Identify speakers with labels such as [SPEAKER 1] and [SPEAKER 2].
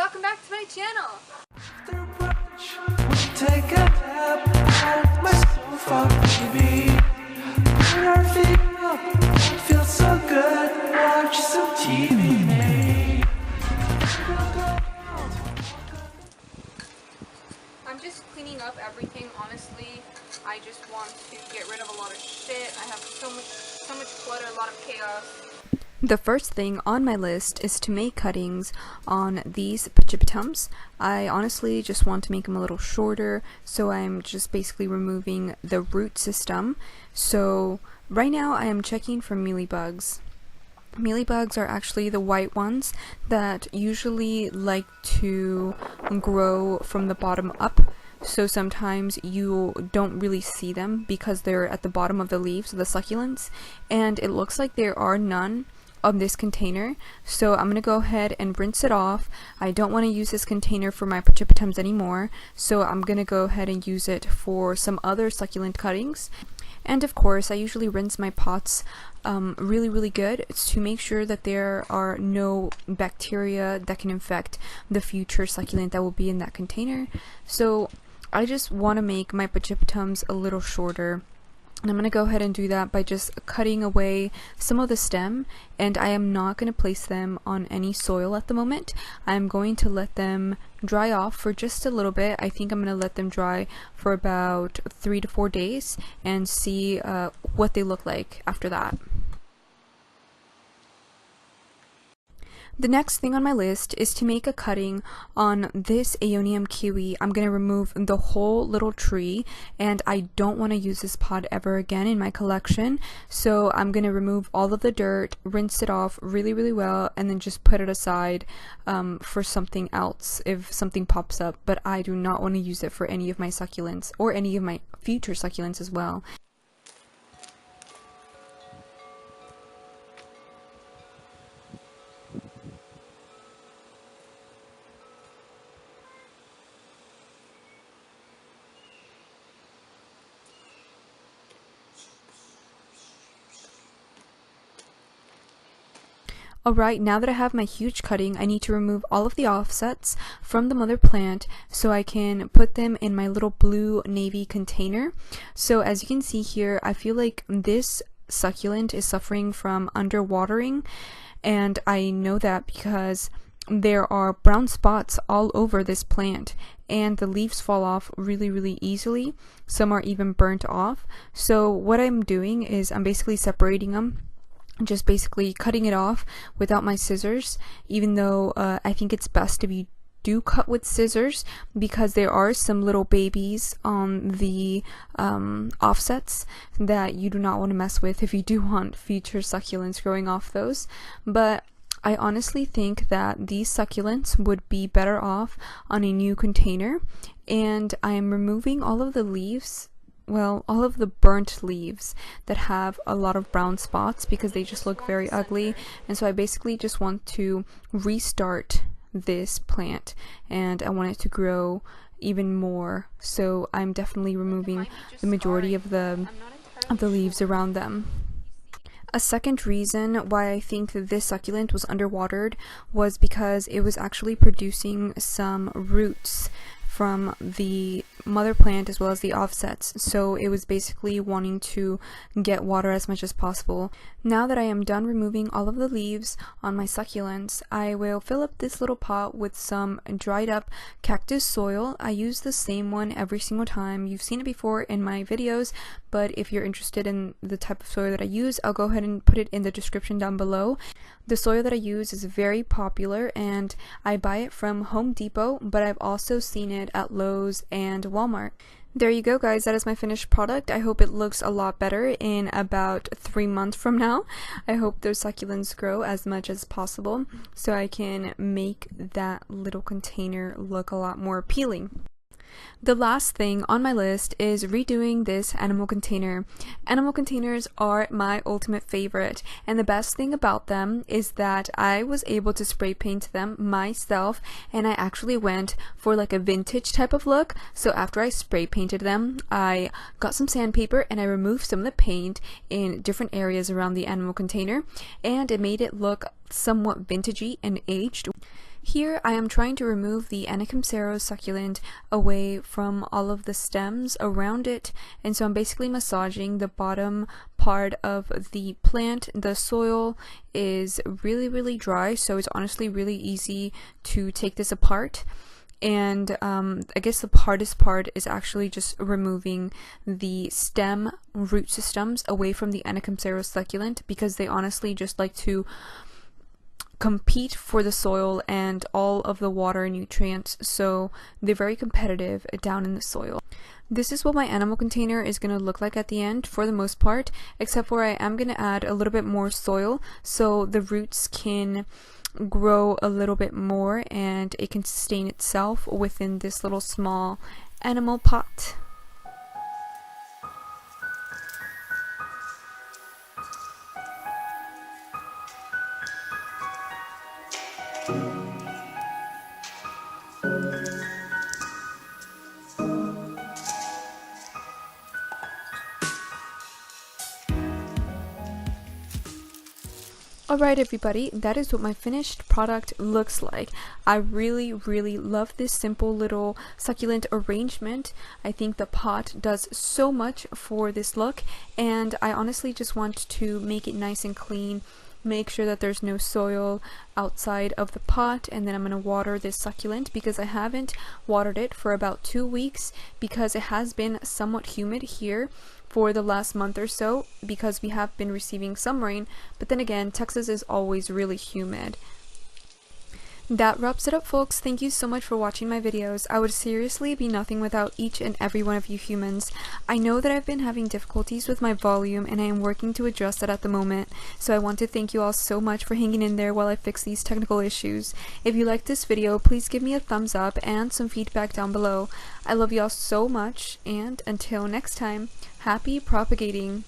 [SPEAKER 1] welcome back to my channel.
[SPEAKER 2] Take a nap on my sofa, baby. Put our feet up, it feels so good. Watch some TV, maybe.
[SPEAKER 1] I'm just cleaning up everything, honestly. I just want to get rid of a lot of shit. I have so much clutter, a lot of chaos.
[SPEAKER 3] The first thing on my list is to make cuttings on these pachipatums. I honestly just want to make them a little shorter, so I'm just basically removing the root system. So right now I am checking for mealybugs. Mealybugs are actually the white ones that usually like to grow from the bottom up. So sometimes you don't really see them because they're at the bottom of the leaves of the succulents, and it looks like there are none on this container. So I'm gonna go ahead and rinse it off. I don't want to use this container for my pachipatums anymore, so I'm gonna go ahead and use it for some other succulent cuttings. And of course, I usually rinse my pots really good to make sure that there are no bacteria that can infect the future succulent that will be in that container. So I just want to make my pachipatums a little shorter. And I'm going to go ahead and do that by just cutting away some of the stem, and I am not going to place them on any soil at the moment. I'm going to let them dry off for just a little bit. I think I'm going to let them dry for about 3 to 4 days and see what they look like after that. The next thing on my list is to make a cutting on this Aeonium kiwi. I'm going to remove the whole little tree, and I don't want to use this pot ever again in my collection. So I'm going to remove all of the dirt, rinse it off really well, and then just put it aside for something else if something pops up. But I do not want to use it for any of my succulents or any of my future succulents as well. Alright, now that I have my huge cutting, I need to remove all of the offsets from the mother plant so I can put them in my little blue navy container. So as you can see here, I feel like this succulent is suffering from underwatering, and I know that because there are brown spots all over this plant and the leaves fall off really easily. Some are even burnt off. So what I'm doing is I'm basically separating them, just basically cutting it off without my scissors, even though I think it's best if you do cut with scissors because there are some little babies on the offsets that you do not want to mess with if you do want future succulents growing off those. But I honestly think that these succulents would be better off on a new container, and I am removing all of the leaves, well, all of the burnt leaves that have a lot of brown spots because they just look very ugly. And so I basically just want to restart this plant, and I want it to grow even more. So I'm definitely removing the majority of the leaves around them. A second reason why I think that this succulent was underwatered was because it was actually producing some roots from the mother plant as well as the offsets, so it was basically wanting to get water as much as possible. Now that I am done removing all of the leaves on my succulents, I will fill up this little pot with some dried up cactus soil. I use the same one every single time. You've seen it before in my videos, but if you're interested in the type of soil that I use, I'll go ahead and put it in the description down below. The soil that I use is very popular, and I buy it from Home Depot, but I've also seen it at Lowe's and Walmart. There you go, guys. That is my finished product. I hope it looks a lot better in about 3 months from now. I hope those succulents grow as much as possible so I can make that little container look a lot more appealing. The last thing on my list is redoing this animal container. Animal containers are my ultimate favorite, and the best thing about them is that I was able to spray paint them myself, and I actually went for like a vintage type of look. So after I spray painted them, I got some sandpaper and I removed some of the paint in different areas around the animal container, and it made it look somewhat vintagey and aged. Here I am trying to remove the Anacampsero succulent away from all of the stems around it, and so I'm basically massaging the bottom part of the plant. The soil is really dry, so it's honestly really easy to take this apart. And I guess the hardest part is actually just removing the stem root systems away from the Anacampsero succulent, because they honestly just like to compete for the soil and all of the water and nutrients, so they're very competitive down in the soil. This is what my animal container is going to look like at the end for the most part, except for I am going to add a little bit more soil so the roots can grow a little bit more and it can sustain itself within this little small animal pot. Alright everybody, that is what my finished product looks like. I really love this simple little succulent arrangement. I think the pot does so much for this look, and I honestly just want to make it nice and clean, make sure that there's no soil outside of the pot, and then I'm going to water this succulent because I haven't watered it for about 2 weeks because it has been somewhat humid here for the last month or so, because we have been receiving some rain, but then again, Texas is always really humid. That wraps it up, folks. Thank you so much for watching my videos. I would seriously be nothing without each and every one of you humans. I know that I've been having difficulties with my volume, and I am working to address that at the moment, so I want to thank you all so much for hanging in there while I fix these technical issues. If you liked this video, please give me a thumbs up and some feedback down below. I love you all so much, and until next time, happy propagating!